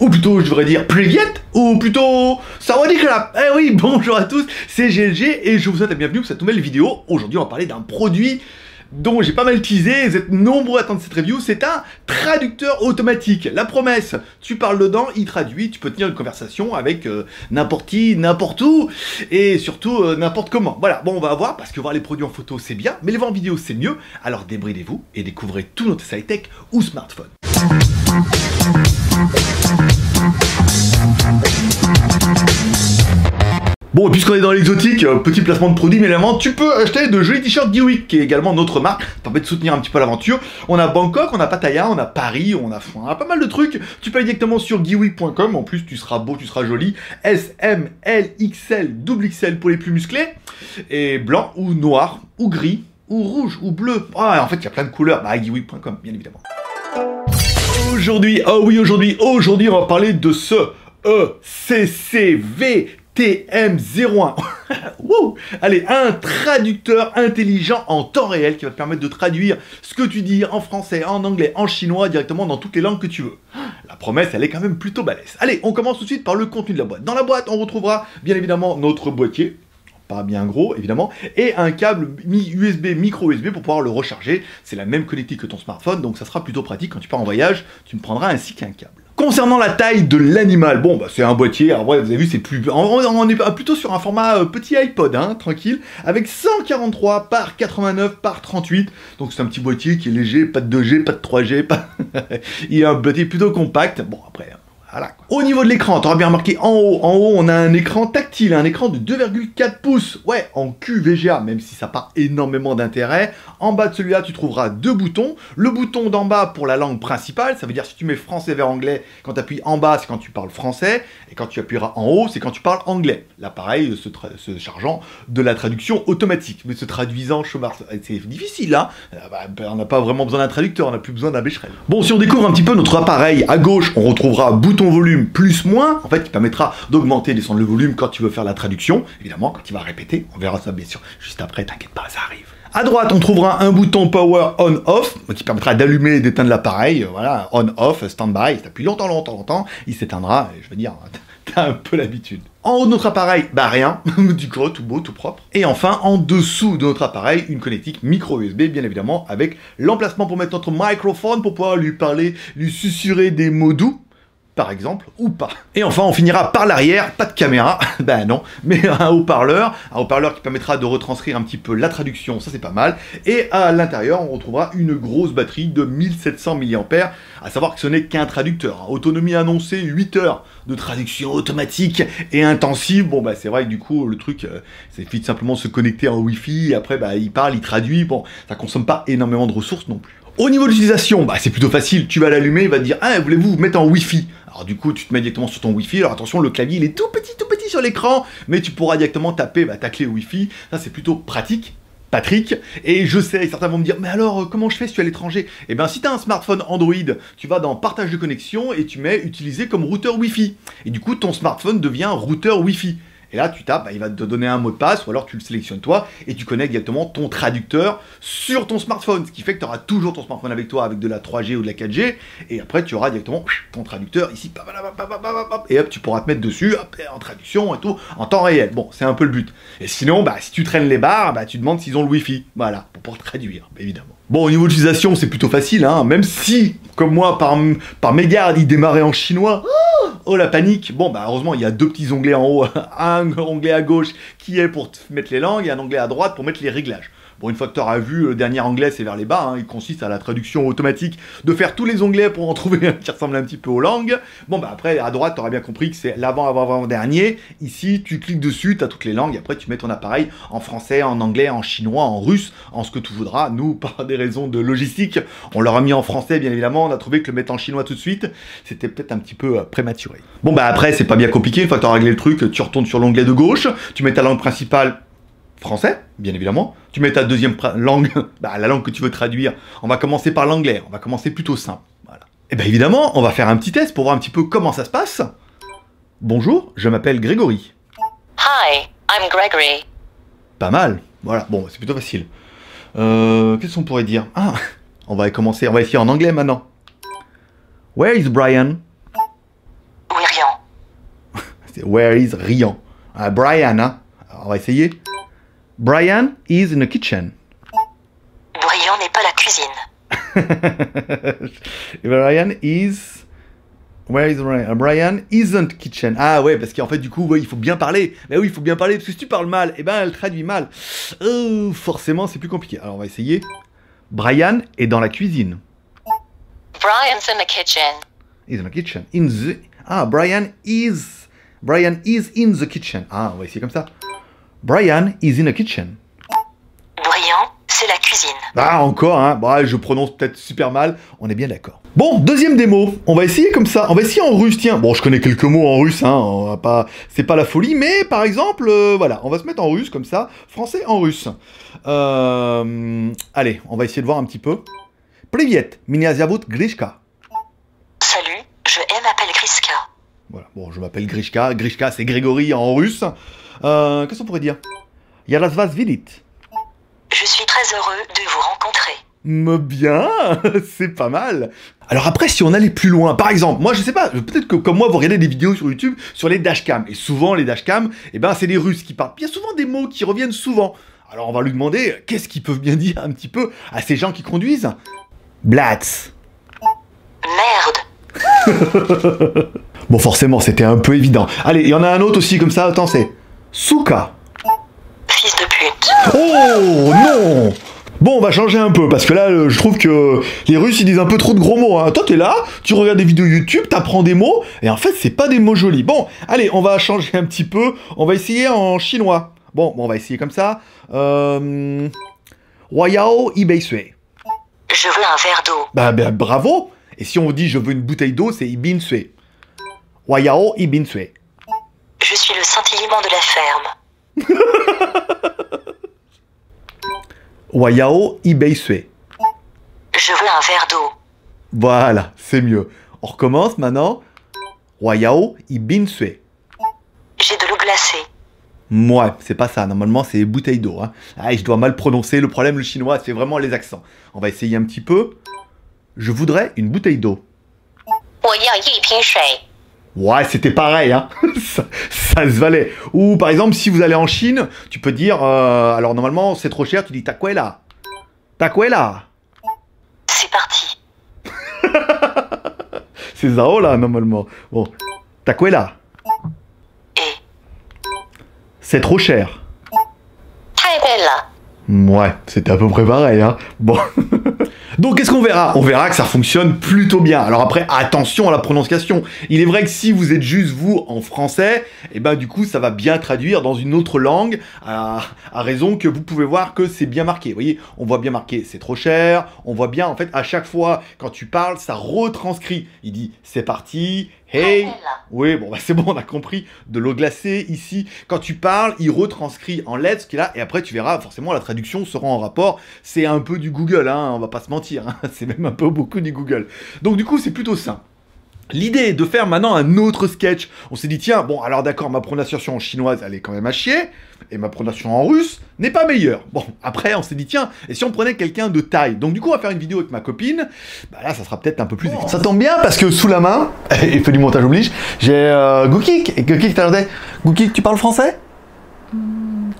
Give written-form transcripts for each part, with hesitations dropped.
ou plutôt je devrais dire Privyet, ou plutôt Sawadee Krap. Eh oui, bonjour à tous, c'est GLG et je vous souhaite la bienvenue pour cette nouvelle vidéo. Aujourd'hui on va parler d'un produit dont j'ai pas mal teasé, vous êtes nombreux à attendre cette review, c'est un traducteur automatique. La promesse, tu parles dedans, il traduit, tu peux tenir une conversation avec n'importe qui, n'importe où, et surtout n'importe comment. Voilà, bon on va voir, parce que voir les produits en photo c'est bien, mais les voir en vidéo c'est mieux, alors débridez-vous et découvrez tout notre high-tech ou smartphone. Bon, puisqu'on est dans l'exotique, petit placement de produit, mais évidemment, tu peux acheter de jolis t-shirts Geeweek, qui est également notre marque, ça permet de soutenir un petit peu l'aventure. On a Bangkok, on a Pattaya, on a Paris, on a pas mal de trucs. Tu payes directement sur geeweek.com, en plus tu seras beau, tu seras joli. S, M, L, XL, double XL pour les plus musclés. Et blanc, ou noir, ou gris, ou rouge, ou bleu. Ah, en fait, il y a plein de couleurs. Bah, geeweek.com, bien évidemment. Aujourd'hui, oh oui, aujourd'hui, on va parler de ce ECCV TM01. Wow. Allez, un traducteur intelligent en temps réel qui va te permettre de traduire ce que tu dis en français, en anglais, en chinois, directement dans toutes les langues que tu veux. La promesse, elle est quand même plutôt balèze. Allez, on commence tout de suite par le contenu de la boîte. Dans la boîte, on retrouvera bien évidemment notre boîtier, pas bien gros évidemment, et un câble USB, micro USB pour pouvoir le recharger. C'est la même connectique que ton smartphone, donc ça sera plutôt pratique quand tu pars en voyage, tu me prendras ainsi qu'un câble. Concernant la taille de l'animal, bon bah c'est un boîtier, alors ouais, vous avez vu c'est plus... On est plutôt sur un format petit iPod, hein, tranquille, avec 143 par 89 par 38, donc c'est un petit boîtier qui est léger, pas de 2G, pas de 3G, pas... Il est un boîtier plutôt compact, bon après... Voilà, quoi. Au niveau de l'écran, tu auras bien remarqué en haut, on a un écran tactile, un écran de 2,4 pouces, ouais, en QVGA, même si ça n'a pas énormément d'intérêt. En bas de celui-là, tu trouveras deux boutons. Le bouton d'en bas pour la langue principale, ça veut dire si tu mets français vers anglais, quand tu appuies en bas, c'est quand tu parles français, et quand tu appuieras en haut, c'est quand tu parles anglais. L'appareil se chargeant de la traduction automatique, mais se traduisant chômage. C'est difficile, hein. On n'a pas vraiment besoin d'un traducteur, on n'a plus besoin d'un bécherel. Bon, si on découvre un petit peu notre appareil, à gauche, on retrouvera bouton volume plus moins, en fait qui permettra d'augmenter et descendre le volume quand tu veux faire la traduction, évidemment quand tu vas répéter, on verra ça bien sûr juste après, t'inquiète pas, ça arrive. À droite, on trouvera un bouton power on-off qui permettra d'allumer et d'éteindre l'appareil, voilà, on-off, stand-by, t'appuies longtemps, il s'éteindra, et je veux dire, t'as un peu l'habitude. En haut de notre appareil, bah rien, du gros, tout beau, tout propre. Et enfin, en dessous de notre appareil, une connectique micro USB, bien évidemment, avec l'emplacement pour mettre notre microphone, pour pouvoir lui parler, lui susurrer des mots doux, par exemple, ou pas. Et enfin, on finira par l'arrière, pas de caméra, ben non, mais un haut-parleur qui permettra de retranscrire un petit peu la traduction, ça c'est pas mal, et à l'intérieur, on retrouvera une grosse batterie de 1700 mAh, à savoir que ce n'est qu'un traducteur. Autonomie annoncée, 8 heures de traduction automatique et intensive, bon bah c'est vrai que du coup, le truc, c'est vite simplement se connecter en Wi-Fi, et après, bah il parle, il traduit, bon, ça consomme pas énormément de ressources non plus. Au niveau de l'utilisation, bah c'est plutôt facile, tu vas l'allumer, il va te dire « Ah, voulez-vous vous mettre en Wi-Fi ?» Alors du coup, tu te mets directement sur ton Wi-Fi, alors attention, le clavier il est tout petit sur l'écran, mais tu pourras directement taper ta clé Wi-Fi, ça c'est plutôt pratique. Patrick, et je sais, certains vont me dire, mais alors comment je fais si tu es à l'étranger? Eh bien si tu as un smartphone Android, tu vas dans partage de connexion et tu mets utiliser comme routeur Wi-Fi. Et du coup ton smartphone devient routeur Wi-Fi. Et là tu tapes, il va te donner un mot de passe, ou alors tu le sélectionnes toi, et tu connectes directement ton traducteur sur ton smartphone, ce qui fait que tu auras toujours ton smartphone avec toi, avec de la 3G ou de la 4G, et après tu auras directement ton traducteur ici, et hop, tu pourras te mettre dessus, hop, en traduction et tout, en temps réel. Bon, c'est un peu le but. Et sinon, si tu traînes les barres, tu demandes s'ils ont le Wi-Fi, voilà, pour pouvoir traduire, évidemment. Bon, au niveau de l'utilisation, c'est plutôt facile, hein, même si, comme moi, par mégarde, il démarrait en chinois. Oh la panique! Bon bah heureusement il y a deux petits onglets en haut, un onglet à gauche qui est pour mettre les langues et un onglet à droite pour mettre les réglages. Bon, une fois que tu auras vu, le dernier onglet c'est vers les bas, hein, il consiste à la traduction automatique de faire tous les onglets pour en trouver un qui ressemble un petit peu aux langues. Bon bah après à droite tu auras bien compris que c'est l'avant-avant-avant-dernier. Ici tu cliques dessus, tu as toutes les langues et après tu mets ton appareil en français, en anglais, en chinois, en russe, en ce que tu voudras. Nous, par des raisons de logistique, on l'aura mis en français bien évidemment, on a trouvé que le mettre en chinois tout de suite, c'était peut-être un petit peu prématuré. Bon bah après c'est pas bien compliqué, une fois que tu as réglé le truc, tu retournes sur l'onglet de gauche, tu mets ta langue principale, français, bien évidemment. Tu mets ta deuxième langue, la langue que tu veux traduire. On va commencer par l'anglais, on va commencer plutôt simple. Voilà. Et bien évidemment, on va faire un petit test pour voir un petit peu comment ça se passe. Bonjour, je m'appelle Grégory. Hi, I'm Gregory. Pas mal, voilà, bon, c'est plutôt facile. Qu'est-ce qu'on pourrait dire? Ah, on va essayer en anglais maintenant. Where is Brian? Where is riant. Brian, hein. Alors, on va essayer. Brian is in the kitchen. Brian n'est pas la cuisine. Brian is... Where is Brian? Brian isn't kitchen. Ah ouais, parce qu'en fait, du coup, ouais, il faut bien parler. Mais oui, il faut bien parler, parce que si tu parles mal, eh ben, elle traduit mal. Forcément, c'est plus compliqué. Alors, on va essayer. Brian est dans la cuisine. Brian's in the kitchen. Is in the kitchen. In the... Ah, Brian is in the kitchen. Ah, on va essayer comme ça. Brian is in the kitchen. Brian, c'est la cuisine. Ah, encore, hein. Bah, je prononce peut-être super mal. On est bien d'accord. Bon, deuxième démo. On va essayer comme ça. On va essayer en russe, tiens. Bon, je connais quelques mots en russe, hein. On va pas... C'est pas la folie, mais par exemple, voilà. On va se mettre en russe, comme ça. Français en russe. Allez, on va essayer de voir un petit peu. Привет, меня зовут Grishka. Salut, je m'appelle Griska. Voilà, bon, je m'appelle Grishka. Grishka, c'est Grégory en russe. Qu'est-ce qu'on pourrait dire? Я вас видеть. Je suis très heureux de vous rencontrer. Mais bien, c'est pas mal. Alors après, si on allait plus loin, par exemple, moi je sais pas, peut-être que comme moi vous regardez des vidéos sur YouTube sur les dashcams, et souvent les dashcams, eh ben c'est les Russes qui parlent. Il y a souvent des mots qui reviennent souvent. Alors on va lui demander, qu'est-ce qu'ils peuvent bien dire un petit peu à ces gens qui conduisent? Blatz. Merde. Bon, forcément, c'était un peu évident. Allez, il y en a un autre aussi comme ça, attends, c'est Souka. Fils de pute. Oh non. Bon, on va changer un peu, parce que là, je trouve que les Russes, ils disent un peu trop de gros mots. Hein. Toi, t'es là, tu regardes des vidéos YouTube, t'apprends des mots, et en fait, c'est pas des mots jolis. Bon, allez, on va changer un petit peu. On va essayer en chinois. Bon, on va essayer comme ça. Wayao Ibeisue. Je veux un verre d'eau. Bah, bravo. Et si on dit je veux une bouteille d'eau, c'est Ibinsue. Wayao Ibinsue. Je suis le scintillement de la ferme. Wayao Ibeisue. Je veux un verre d'eau. Voilà, c'est mieux. On recommence maintenant. Wayao Ibinsue. J'ai de l'eau glacée. Ouais, c'est pas ça. Normalement, c'est bouteille d'eau. Hein. Ah, je dois mal prononcer. Le problème, le chinois, c'est vraiment les accents. On va essayer un petit peu. Je voudrais une bouteille d'eau. Ouais, c'était pareil, hein. ça se valait. Ou par exemple, si vous allez en Chine, tu peux dire, alors normalement, c'est trop cher, tu dis taquela. Taquela. C'est parti. C'est Zao là, normalement. Bon, taquela. Et C'est trop cher. très belle. Ouais, c'était à peu près pareil, hein. Bon. Donc, qu'est-ce qu'on verra? On verra que ça fonctionne plutôt bien. Alors après, attention à la prononciation. Il est vrai que si vous êtes juste vous en français, et ben du coup, ça va bien traduire dans une autre langue, à raison que vous pouvez voir que c'est bien marqué. Vous voyez, on voit bien marqué, c'est trop cher. On voit bien, en fait, à chaque fois, quand tu parles, ça retranscrit. Il dit, c'est parti, hey. Oui, bon, bah, c'est bon, on a compris. De l'eau glacée, ici. Quand tu parles, il retranscrit en lettres ce qu'il a, et après, tu verras, forcément, la traduction sera en rapport. C'est un peu du Google, hein, on va pas se mentir. C'est même un peu beaucoup du Google. Donc du coup, c'est plutôt simple. L'idée est de faire maintenant un autre sketch. On s'est dit, tiens, bon, alors d'accord, ma prononciation en chinoise, elle est quand même à chier, et ma prononciation en russe n'est pas meilleure. Bon, après, on s'est dit, tiens, et si on prenait quelqu'un de taille? Donc du coup, on va faire une vidéo avec ma copine. Bah là, ça sera peut-être un peu plus... Ça tombe bien, parce que sous la main, il fait du montage oblige, j'ai Goukik. Et Goukik, Goukik, tu parles français?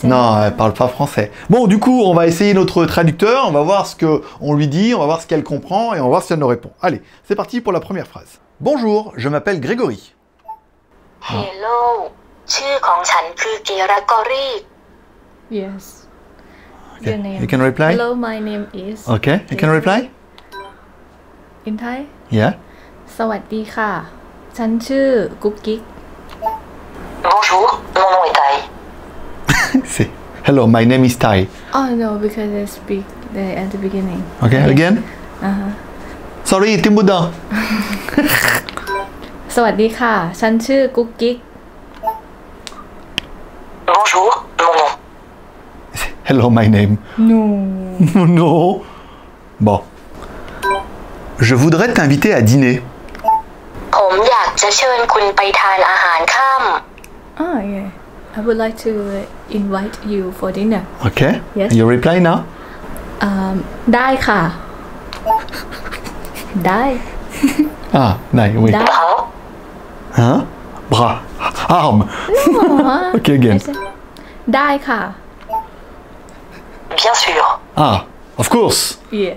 Non, elle parle pas français. Bon, du coup, on va essayer notre traducteur, on va voir ce qu'on lui dit, on va voir ce qu'elle comprend, et on va voir si elle nous répond. Allez, c'est parti pour la première phrase. Bonjour, je m'appelle Grégory. Hello. ชื่อของฉันคือเกรกอรี่ Yes. Okay. Your name. You can reply? Hello, my name is. Okay, you can reply? In Thai? Yeah. สวัสดีค่ะ ฉันชื่อกุ๊กกิ๊ก Bonjour, mon nom est Thaï. C'est Hello, my name is Thai. Oh no, because I speak there at the beginning. Okay, again? Sorry, Timbuda. สวัสดีค่ะ ฉันชื่อกุ๊กกิ๊ก Bonjour, mon nom. Hello, my name. No. No. Bon. Je voudrais t'inviter à dîner. ผมอยากจะเชิญคุณไปทานอาหารค่ำ Oh yeah. I would like to invite you for dinner. Okay? Yes. You reply now? ได้ค่ะ ได้ Ah, nice, oui. ได้ Bravo. Hein? Bras. Arm. Ok, again. I said ได้ค่ะ Bien sûr. Ah, of course. yeah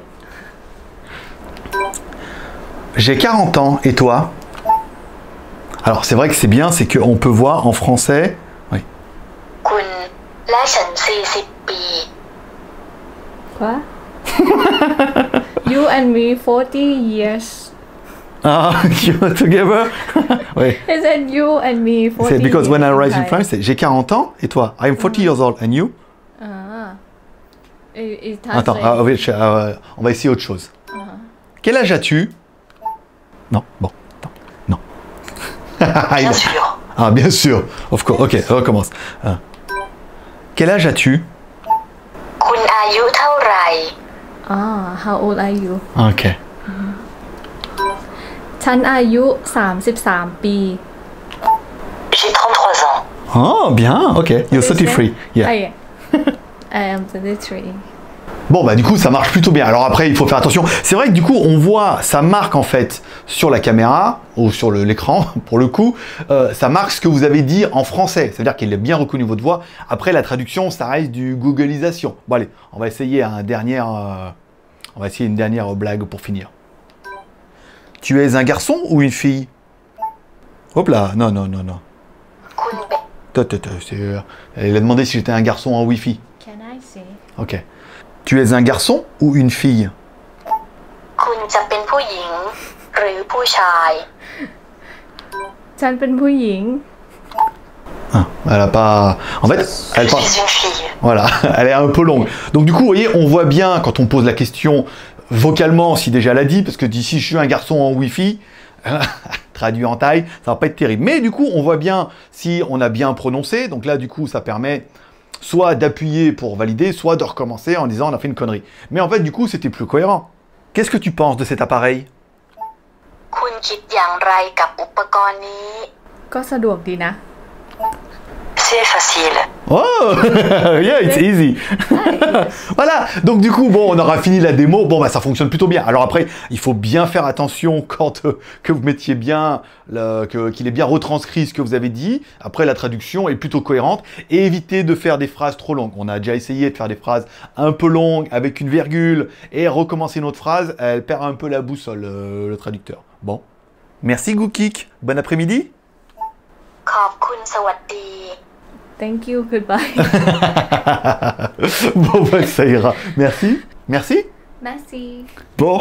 J'ai 40 ans, et toi? Alors, c'est vrai que c'est bien, c'est qu'on peut voir en français... Oui. คุณและฉัน40 ปี quoi you and me 40 years Ah, you are together? Oui. I said you and me 40 C'est because when I years rise in Thai. France, c'est j'ai 40 ans, et toi? I am 40 years old, and you? It Attends, translates. oui, on va essayer autre chose. Quel âge as-tu? Non, bon, attends, non. Bien sûr. Ah, bien sûr, of course. Ok, on recommence. Quel âge as-tu? คุณอายุเท่าไหร่ how old are you Ok. ฉันอายุ 33 ปี J'ai 33 ans. Oh, bien, ok. You're 33. Yeah. I am 33 Bon, bah du coup, ça marche plutôt bien. Alors après, il faut faire attention. C'est vrai que du coup, on voit, ça marque en fait sur la caméra, ou sur l'écran, pour le coup, ça marque ce que vous avez dit en français. C'est-à-dire qu'il a bien reconnu votre voix. Après, la traduction, ça reste du googlisation. Bon, allez, on va essayer une dernière blague pour finir. Tu es un garçon ou une fille? Hop là, non. คุณเป็น Elle a demandé si j'étais un garçon en Wi-Fi. Can I say Ok. Tu es un garçon ou une fille? คุณจะเป็นผู้หญิง หรือผู้ชาย ฉันเป็นผู้หญิง Ah, elle a pas... En fait, elle Je parle... suis une fille. Voilà, elle est un peu longue. Donc du coup, vous voyez, on voit bien quand on pose la question vocalement, si déjà elle a dit, parce que d'ici je suis un garçon en Wi-Fi, traduit en taille, ça va pas être terrible. Mais du coup, on voit bien si on a bien prononcé. Donc là, du coup, ça permet soit d'appuyer pour valider, soit de recommencer en disant on a fait une connerie. Mais en fait, du coup, c'était plus cohérent. Qu'est-ce que tu penses de cet appareil? คุณคิดอย่างไรกับอุปกรณ์นี้ ก็สะดวกดีนะ C'est facile. Oh yeah, it's easy. Voilà, donc du coup, bon, on aura fini la démo. Bon, bah ça fonctionne plutôt bien. Alors après, il faut bien faire attention quand que vous mettiez bien, qu'il est bien retranscrit ce que vous avez dit. Après, la traduction est plutôt cohérente. Et éviter de faire des phrases trop longues. On a déjà essayé de faire des phrases un peu longues avec une virgule et recommencer une autre phrase. Elle perd un peu la boussole, le traducteur. Bon. Merci Goukik. Bon après-midi. ขอบคุณสวัสดี thank you goodbye Bon, bah ça ira. Merci. Merci. merci Bon,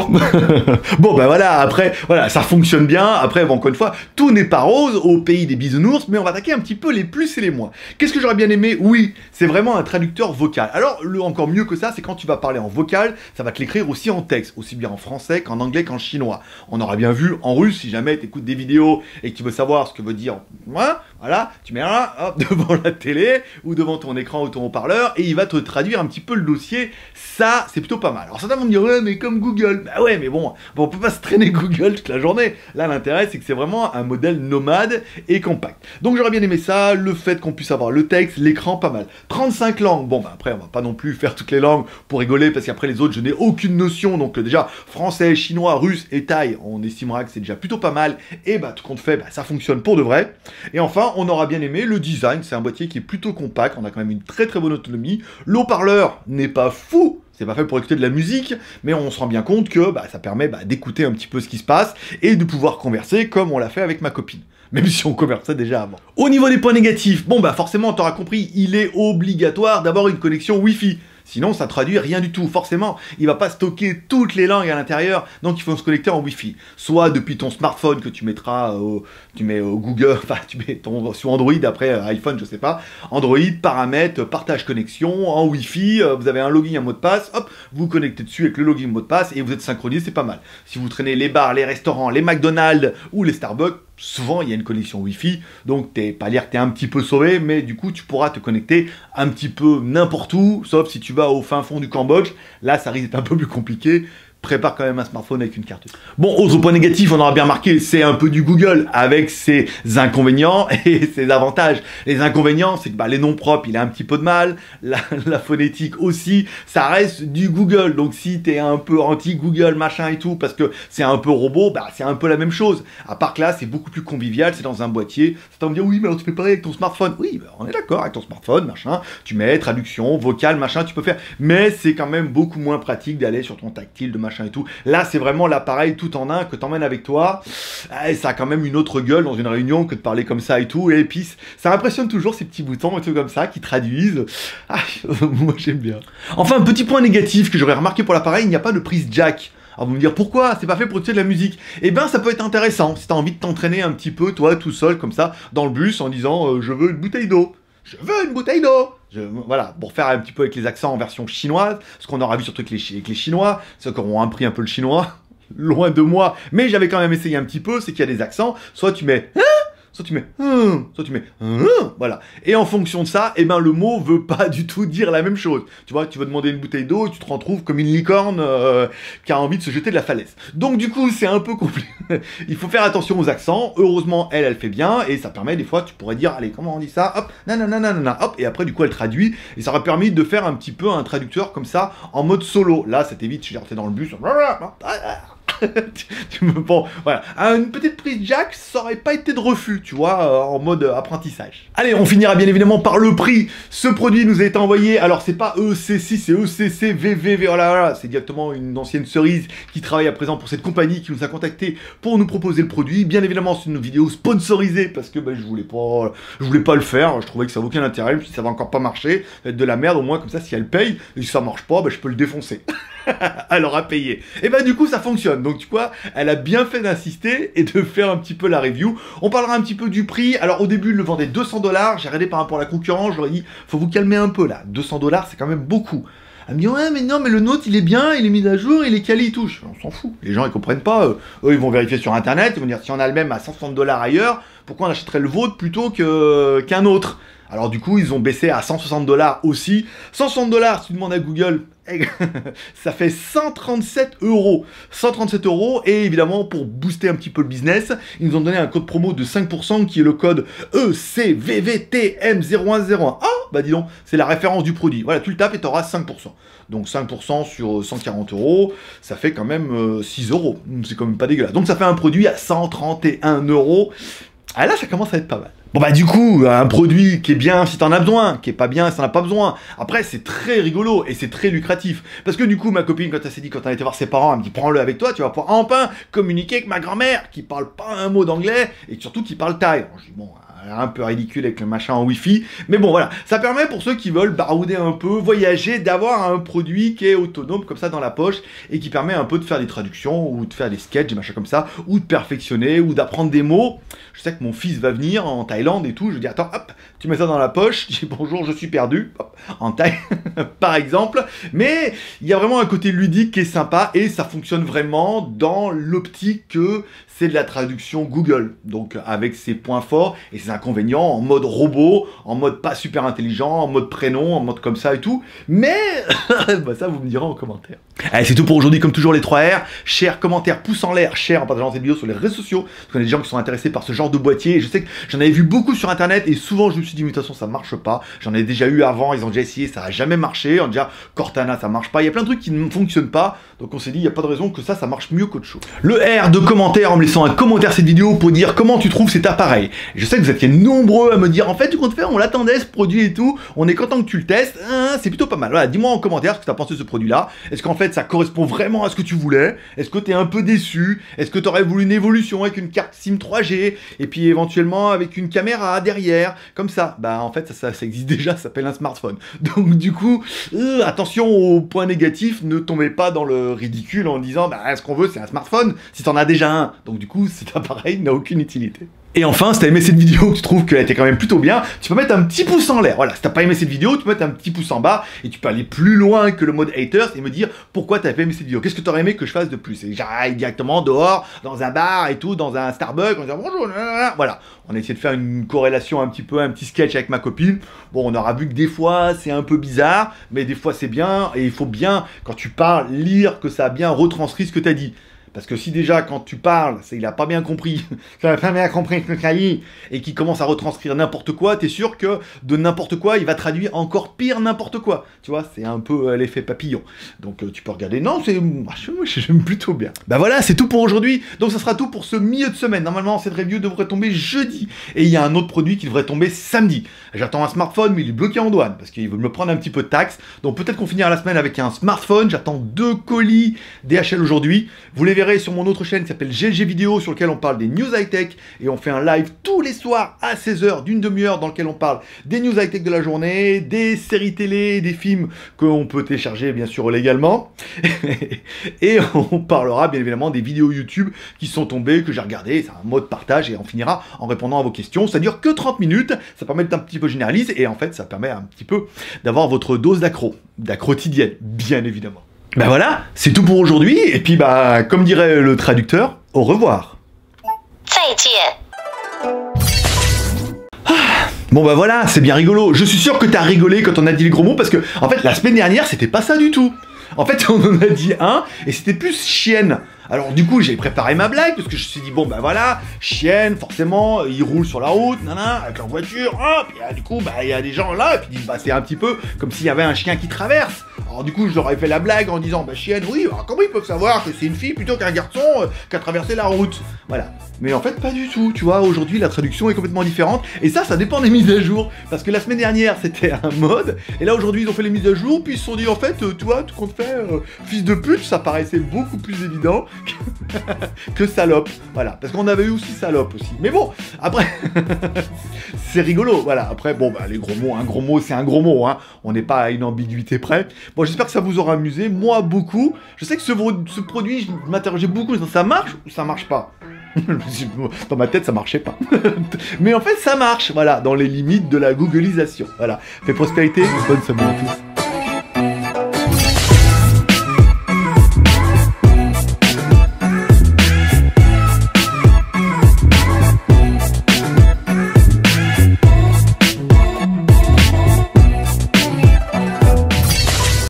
bon ben voilà, après, voilà, ça fonctionne bien. Après, bon, encore une fois, tout n'est pas rose au pays des bisounours, mais on va attaquer un petit peu les plus et les moins. Qu'est-ce que j'aurais bien aimé? Oui, c'est vraiment un traducteur vocal. Alors, encore mieux que ça, c'est quand tu vas parler en vocal, ça va te l'écrire aussi en texte, aussi bien en français qu'en anglais qu'en chinois. On aura bien vu en russe, si jamais tu écoutes des vidéos et que tu veux savoir ce que veut dire moi, voilà, tu mets un hop, devant la télé ou devant ton écran ou ton haut-parleur et il va te traduire un petit peu le dossier. Ça, c'est plutôt pas mal. Alors certains vont me dire, ouais, mais comme Google. Bah ouais, mais bon, on peut pas se traîner Google toute la journée. Là, l'intérêt, c'est que c'est vraiment un modèle nomade et compact. Donc j'aurais bien aimé ça, le fait qu'on puisse avoir le texte, l'écran, pas mal. 35 langues. Bon, bah après, on va pas non plus faire toutes les langues pour rigoler, parce qu'après les autres, je n'ai aucune notion. Donc déjà, français, chinois, russe et thaï, on estimera que c'est déjà plutôt pas mal. Et bah, tout compte fait, bah, ça fonctionne pour de vrai. Et enfin, on aura bien aimé le design. C'est un boîtier qui est plutôt compact. On a quand même une très très bonne autonomie. L'haut-parleur n'est pas fou. C'est pas fait pour écouter de la musique, mais on se rend bien compte que bah, ça permet d'écouter un petit peu ce qui se passe et de pouvoir converser comme on l'a fait avec ma copine. Même si on conversait déjà avant. Au niveau des points négatifs, bon bah forcément, t'auras compris, il est obligatoire d'avoir une connexion Wi-Fi. Sinon, ça traduit rien du tout. Forcément, il va pas stocker toutes les langues à l'intérieur, donc il faut se connecter en Wi-Fi. Soit depuis ton smartphone que tu mettras, tu mets au Google, enfin tu mets sur Android, après iPhone, je sais pas, Android, paramètres, partage connexion, en Wi-Fi, vous avez un login, un mot de passe, hop, vous vous connectez dessus avec le login, mot de passe, et vous êtes synchronisé, c'est pas mal. Si vous traînez les bars, les restaurants, les McDonald's ou les Starbucks, souvent il y a une connexion Wi-Fi, donc t'es pas dire que t'es un petit peu sauvé, mais du coup tu pourras te connecter un petit peu n'importe où, sauf si tu vas au fin fond du Cambodge. Là ça risque d'être un peu plus compliqué, prépare quand même un smartphone avec une carte. Bon, autre point négatif, on aura bien remarqué, c'est un peu du Google avec ses inconvénients et ses avantages. Les inconvénients, c'est que bah, les noms propres, il a un petit peu de mal, la phonétique aussi, ça reste du Google. Donc si t'es un peu anti-Google, machin et tout, parce que c'est un peu robot, bah c'est un peu la même chose. À part que là, c'est beaucoup plus convivial, c'est dans un boîtier. Ça va me dire, oui, mais alors tu fais pareil avec ton smartphone. Oui, bah, on est d'accord, avec ton smartphone, machin, tu mets traduction, vocal, machin, tu peux faire. Mais c'est quand même beaucoup moins pratique d'aller sur ton tactile, de machin et tout. Là, c'est vraiment l'appareil tout en un que t'emmènes avec toi. Et ça a quand même une autre gueule dans une réunion que de parler comme ça et tout. Et puis, ça impressionne toujours ces petits boutons et tout comme ça qui traduisent. Ah, moi, j'aime bien. Enfin, un petit point négatif que j'aurais remarqué pour l'appareil, il n'y a pas de prise jack. Alors vous me dire pourquoi c'est pas fait pour écouter de la musique. Eh ben ça peut être intéressant si t'as envie de t'entraîner un petit peu toi tout seul comme ça dans le bus en disant je veux une bouteille d'eau. Je veux une bouteille d'eau. Voilà, pour faire un petit peu avec les accents en version chinoise, ce qu'on aura vu surtout avec les Chinois, ceux qui auront appris un peu le chinois, loin de moi, mais j'avais quand même essayé un petit peu, c'est qu'il y a des accents, soit tu mets soit tu mets soit tu mets voilà. Et en fonction de ça, eh ben le mot veut pas du tout dire la même chose. Tu vois, tu veux demander une bouteille d'eau et tu te retrouves comme une licorne qui a envie de se jeter de la falaise. Donc du coup, c'est un peu compliqué. Il faut faire attention aux accents. Heureusement, elle fait bien et ça permet des fois, tu pourrais dire, allez, comment on dit ça? Hop, nanana, hop, et après du coup, elle traduit et ça aurait permis de faire un petit peu un traducteur comme ça en mode solo. Là, ça t'évite, je suis dans le bus. Bon, voilà. Une petite prise jack, ça aurait pas été de refus, tu vois, en mode apprentissage. Allez, on finira bien évidemment par le prix. Ce produit nous a été envoyé, alors c'est pas EC6, c'est ECCVVV, voilà, c'est directement une ancienne cerise qui travaille à présent pour cette compagnie qui nous a contacté pour nous proposer le produit. Bien évidemment, c'est une vidéo sponsorisée parce que bah, je voulais pas le faire, je trouvais que ça n'avait aucun intérêt, si ça va encore pas marcher, ça va être de la merde, au moins comme ça, si elle paye, et si ça marche pas, bah, je peux le défoncer. Elle aura payé. Et bah du coup ça fonctionne. Donc tu vois, elle a bien fait d'insister et de faire un petit peu la review. On parlera un petit peu du prix. Alors au début, il le vendait 200 $. J'ai regardé par rapport à la concurrence, j'aurais dit, faut vous calmer un peu là. 200 $, c'est quand même beaucoup. Elle me dit, ouais, mais non, mais le nôtre, il est bien, il est mis à jour, il est quali, et tout. On s'en fout. Les gens, ils comprennent pas. Eux, ils vont vérifier sur Internet, ils vont dire, si on a le même à 160 $ ailleurs, pourquoi on achèterait le vôtre plutôt qu'un autre? Alors du coup, ils ont baissé à 160 $ aussi. 160 $, si tu demandes à Google, ça fait 137 €. 137 €, et évidemment, pour booster un petit peu le business, ils nous ont donné un code promo de 5% qui est le code ECVVTM0101. Ah, bah dis donc, c'est la référence du produit. Voilà, tu le tapes et tu auras 5%. Donc 5% sur 140 €, ça fait quand même 6 €. C'est quand même pas dégueulasse. Donc ça fait un produit à 131 €. Ah là, ça commence à être pas mal. Bon bah du coup, un produit qui est bien si t'en as besoin, qui est pas bien si t'en as pas besoin. Après, c'est très rigolo et c'est très lucratif. Parce que du coup, ma copine, quand elle s'est dit, quand elle était voir ses parents, elle me dit, prends-le avec toi, tu vas pouvoir enfin communiquer avec ma grand-mère, qui parle pas un mot d'anglais, et surtout qui parle thaï. Alors, je dis, bon, un peu ridicule avec le machin en wifi, mais bon voilà, ça permet pour ceux qui veulent barouder un peu, voyager, d'avoir un produit qui est autonome comme ça dans la poche et qui permet un peu de faire des traductions ou de faire des sketchs, des machins comme ça, ou de perfectionner ou d'apprendre des mots. Je sais que mon fils va venir en Thaïlande et tout, je dis attends, hop, tu mets ça dans la poche, je dis bonjour, je suis perdu, hop, en Thaï par exemple, mais il y a vraiment un côté ludique qui est sympa et ça fonctionne vraiment dans l'optique que c'est de la traduction Google, donc avec ses points forts et ses inconvénients en mode robot, en mode pas super intelligent, en mode prénom, en mode comme ça et tout, mais bah ça vous me direz en commentaire. Allez, c'est tout pour aujourd'hui, comme toujours les 3 R, share, commentaire, pouce en l'air, share en partageant cette vidéo sur les réseaux sociaux, parce qu'on a des gens qui sont intéressés par ce genre de boîtier, et je sais que j'en avais vu beaucoup sur internet, et souvent je me suis dit, mais de toute façon ça marche pas, j'en ai déjà eu avant, ils ont déjà essayé, ça a jamais marché, on dit déjà Cortana ça marche pas, il y a plein de trucs qui ne fonctionnent pas, donc on s'est dit, il n'y a pas de raison que ça marche mieux qu'autre chose. Le R de commentaire en me laissant un commentaire cette vidéo pour dire comment tu trouves cet appareil. Et je sais que vous étiez nombreux à me dire, en fait tu comptes faire, on l'attendait ce produit et tout, on est content que tu le testes, hein, c'est plutôt pas mal. Voilà, dis-moi en commentaire ce que tu as pensé de ce produit là, est-ce qu'en fait ça correspond vraiment à ce que tu voulais, est-ce que tu es un peu déçu, est-ce que tu aurais voulu une évolution avec une carte SIM 3G, et puis éventuellement avec une caméra derrière, comme ça. Bah en fait ça existe déjà, ça s'appelle un smartphone. Donc du coup, attention aux points négatifs, ne tombez pas dans le ridicule en disant, bah ce qu'on veut c'est un smartphone, si t'en as déjà un. Donc du coup cet appareil n'a aucune utilité. Et enfin, si t'as aimé cette vidéo, que tu trouves qu'elle était quand même plutôt bien, tu peux mettre un petit pouce en l'air. Voilà, si t'as pas aimé cette vidéo, tu peux mettre un petit pouce en bas et tu peux aller plus loin que le mode haters et me dire pourquoi t'as pas aimé cette vidéo. Qu'est-ce que t'aurais aimé que je fasse de plus? Et j'aille directement dehors, dans un bar et tout, dans un Starbucks, en disant bonjour, voilà. On a essayé de faire une corrélation un petit sketch avec ma copine. Bon, on aura vu que des fois c'est un peu bizarre, mais des fois c'est bien et il faut bien, quand tu parles, lire que ça a bien retranscrit ce que t'as dit. Parce que si déjà quand tu parles, il a pas bien compris, il a pas bien compris ce que tu as dit, et qu'il commence à retranscrire n'importe quoi, t'es sûr que de n'importe quoi, il va traduire encore pire n'importe quoi. Tu vois, c'est un peu l'effet papillon. Donc tu peux regarder. Non, moi j'aime plutôt bien. Bah voilà, c'est tout pour aujourd'hui. Donc ça sera tout pour ce milieu de semaine. Normalement, cette review devrait tomber jeudi. Et il y a un autre produit qui devrait tomber samedi. J'attends un smartphone, mais il est bloqué en douane, parce qu'il veut me prendre un petit peu de taxes. Donc peut-être qu'on finira la semaine avec un smartphone. J'attends 2 colis DHL aujourd'hui. Vous les verrez sur mon autre chaîne qui s'appelle GLG Vidéo, sur lequel on parle des news high-tech, et on fait un live tous les soirs à 16h d'une demi-heure dans lequel on parle des news high-tech de la journée, des séries télé, des films qu'on peut télécharger bien sûr légalement, et on parlera bien évidemment des vidéos YouTube qui sont tombées, que j'ai regardées. C'est un mode partage et on finira en répondant à vos questions. Ça dure que 30 minutes, ça permet d'être un petit peu généraliste et en fait ça permet un petit peu d'avoir votre dose d'accro quotidienne, bien évidemment. Ben voilà, c'est tout pour aujourd'hui, et puis bah, comme dirait le traducteur, au revoir. 再见. Bon bah voilà, c'est bien rigolo. Je suis sûr que t'as rigolé quand on a dit les gros mots, parce que, en fait, la semaine dernière, c'était pas ça du tout. En fait, on en a dit un, et c'était plus chienne. Alors du coup, j'ai préparé ma blague, parce que je me suis dit, bon bah voilà, chienne, forcément, il roule sur la route, avec leur voiture, puis du coup, bah il y a des gens là, et puis ils disent, bah c'est un petit peu comme s'il y avait un chien qui traverse. Alors du coup, je leur ai fait la blague en disant, bah chienne, oui, alors comment ils peuvent savoir que c'est une fille plutôt qu'un garçon qui a traversé la route? Voilà. Mais en fait, pas du tout, tu vois, aujourd'hui, la traduction est complètement différente, et ça dépend des mises à jour, parce que la semaine dernière, c'était un mode, et là, aujourd'hui, ils ont fait les mises à jour, puis ils se sont dit, en fait, toi, tout compte fait, fils de pute, ça paraissait beaucoup plus évident que salope, voilà, parce qu'on avait eu aussi salope aussi, mais bon, après, c'est rigolo, voilà, après, bon, bah, les gros mots, un gros mot, c'est un gros mot, hein, on n'est pas à une ambiguïté près. Bon, j'espère que ça vous aura amusé, moi, beaucoup. Je sais que ce produit, je m'interrogeais beaucoup, ça marche ou ça marche pas? Dans ma tête, ça marchait pas. Mais en fait, ça marche, voilà, dans les limites de la googlisation, voilà. Fait prospérité, bonne semaine à tous.